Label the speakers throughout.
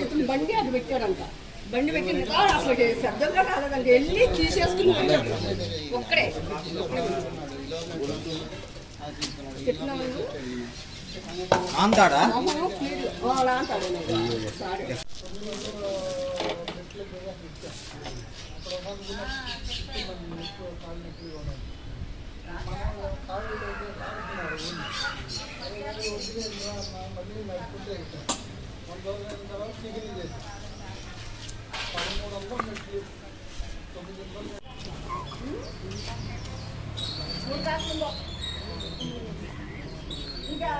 Speaker 1: ఇతను బండి అది పెట్టారంట. బండి పెట్టిన అసలు శబ్దంగా రాలేదండి. వెళ్ళి తీసేసుకుని ఒక్కడే
Speaker 2: అంతాడా
Speaker 1: ఇంకా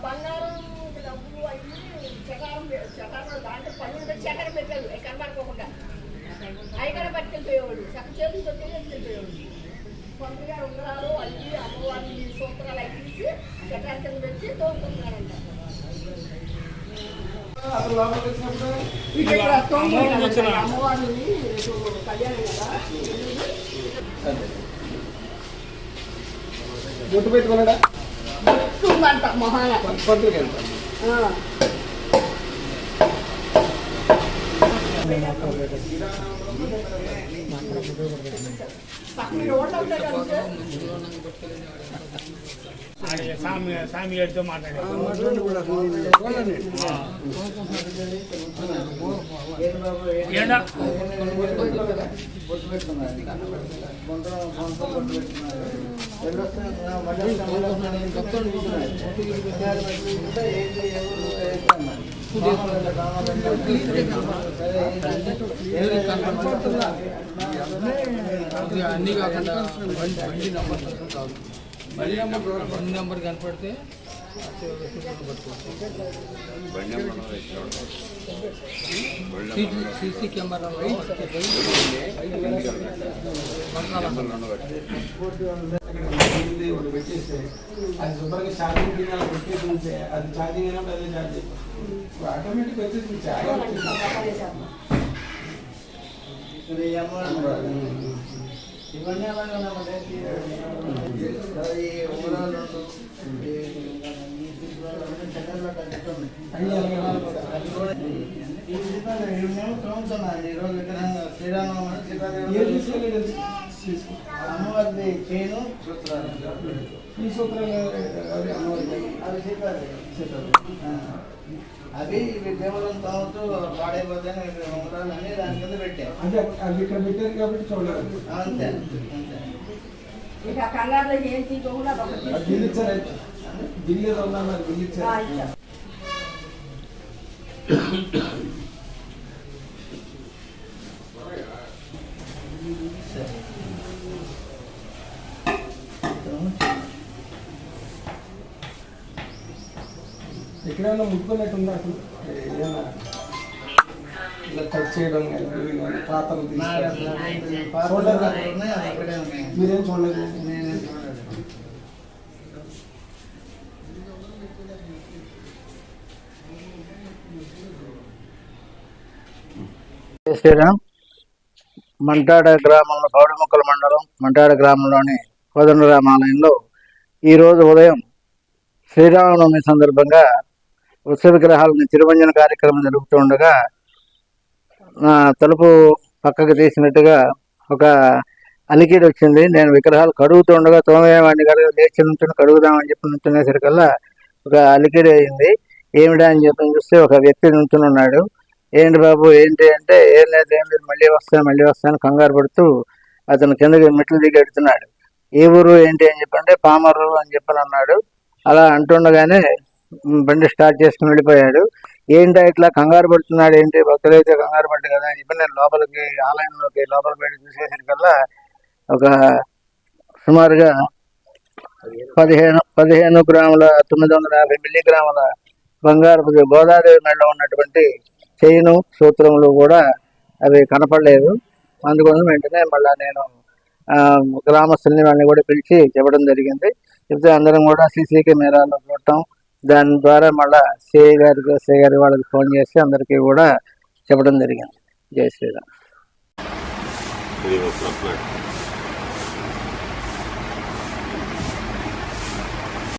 Speaker 1: బంగారం డబ్బులు అయ్యి చకారం దాంట్లో పని చక్కెర పెట్టారు కనబడుకోకుండా అయ్యగారు పట్టుకెళ్ళిపోయేవాడు. చక్క చేతులతో వెళ్ళిపోయేవాడు. పండుగ ఉంగరాలు అల్లి అమ్మవారి సూత్రాలు అవి తీసి చక్కెర కింద పెట్టి తోముకుంటున్నారంట. అమ్మవారిని కళ్యాణం కదా
Speaker 2: గుట్టు పెట్టుకున్నాడా
Speaker 1: అంట మొహాన
Speaker 2: పంతులకి వెళ్తాను.
Speaker 3: సామి గారితో మాట్లాడారు.
Speaker 2: అన్ని కాకుండా బండి నెంబర్ కాదు, బండి నెంబర్ కనపడితే సీసీ కెమెరాలో పెట్టేస్తే అది శుభ్రంగా ఛార్జింగ్ పెట్టేసి ఉంటే అది ఛార్జింగ్ అయినప్పుడు అదే ఛార్జ్ ఆటోమేటిక్ వచ్చేసి ఇవన్నీ అలాగే అమ్మవారి చేను ఈ సూత్రాలు అవి కేవలం తాగుతూ పాడైపోతాయి ఉంగరాలు అన్ని దాని కింద పెట్టాం. అంటే అవి ఇక్కడ పెట్టారు కాబట్టి చూడలేదు. అంతే అంతే.
Speaker 1: ఇక కంగారులో ఏం తీసుకోకుండా
Speaker 2: బిల్లు ఇచ్చారు, బిల్లు ఉన్నారు, బిల్లు ఇచ్చారు. ఎక్కడైనా ముట్టుకున్నట్టుందా అసలు ఏదైనా ఇలా టచ్ చేయడం కానీ పాత్రలు మీరేం చూడలేదు?
Speaker 4: శ్రీరామ్ మంటాడ గ్రామంలో పౌడముక్కల మండలం మంటాడ గ్రామంలోని కోదండరామాలయంలో ఈరోజు ఉదయం శ్రీరామనవమి సందర్భంగా ఉత్సవ విగ్రహాలను తిరువంజన కార్యక్రమం జరుగుతూ ఉండగా నా తలుపు పక్కకు తీసినట్టుగా ఒక అలికిడి వచ్చింది. నేను విగ్రహాలు కడుగుతూ ఉండగా తోమేవాడిని కడుగు లేచి నుంచి కడుగుదామని చెప్పి నుంచునేసరికల్లా ఒక అలికిడి అయింది. ఏమిటా అని చెప్పి చూస్తే ఒక వ్యక్తి నుంచుని ఉన్నాడు. ఏంటి బాబు ఏంటి అంటే ఏం లేదు మళ్ళీ వస్తాను కంగారు పడుతూ అతను కిందకి మెట్లు దిగి ఎడుతున్నాడు. ఏ ఊరు ఏంటి అని చెప్పంటే పామర్రు అని చెప్పని అన్నాడు. అలా అంటుండగానే బండి స్టార్ట్ చేసుకుని వెళ్ళిపోయాడు. ఏంటో ఇట్లా కంగారు పడుతున్నాడు, ఏంటి భక్తులైతే కంగారు పడ్డు కదా అని చెప్పి నేను లోపలికి ఆలయంలోకి లోపలికి వెళ్ళి చూసేసరికల్లా ఒక సుమారుగా 15 గ్రాముల 950 మిల్లీగ్రాముల బంగారపు గోదాదేవి మెడలో ఉన్నటువంటి చైను సూత్రములు కూడా అవి కనపడలేదు. అందుకోసం వెంటనే మళ్ళీ నేను గ్రామస్తుల్ని వాళ్ళని కూడా పిలిచి చెప్పడం జరిగింది. చెప్తే అందరం కూడా సీసీ కెమెరాలో చూడటం, దాని ద్వారా మళ్ళీ సిఐ గారి వాళ్ళకి ఫోన్ చేసి అందరికీ కూడా చెప్పడం జరిగింది. జై శ్రీరామ్.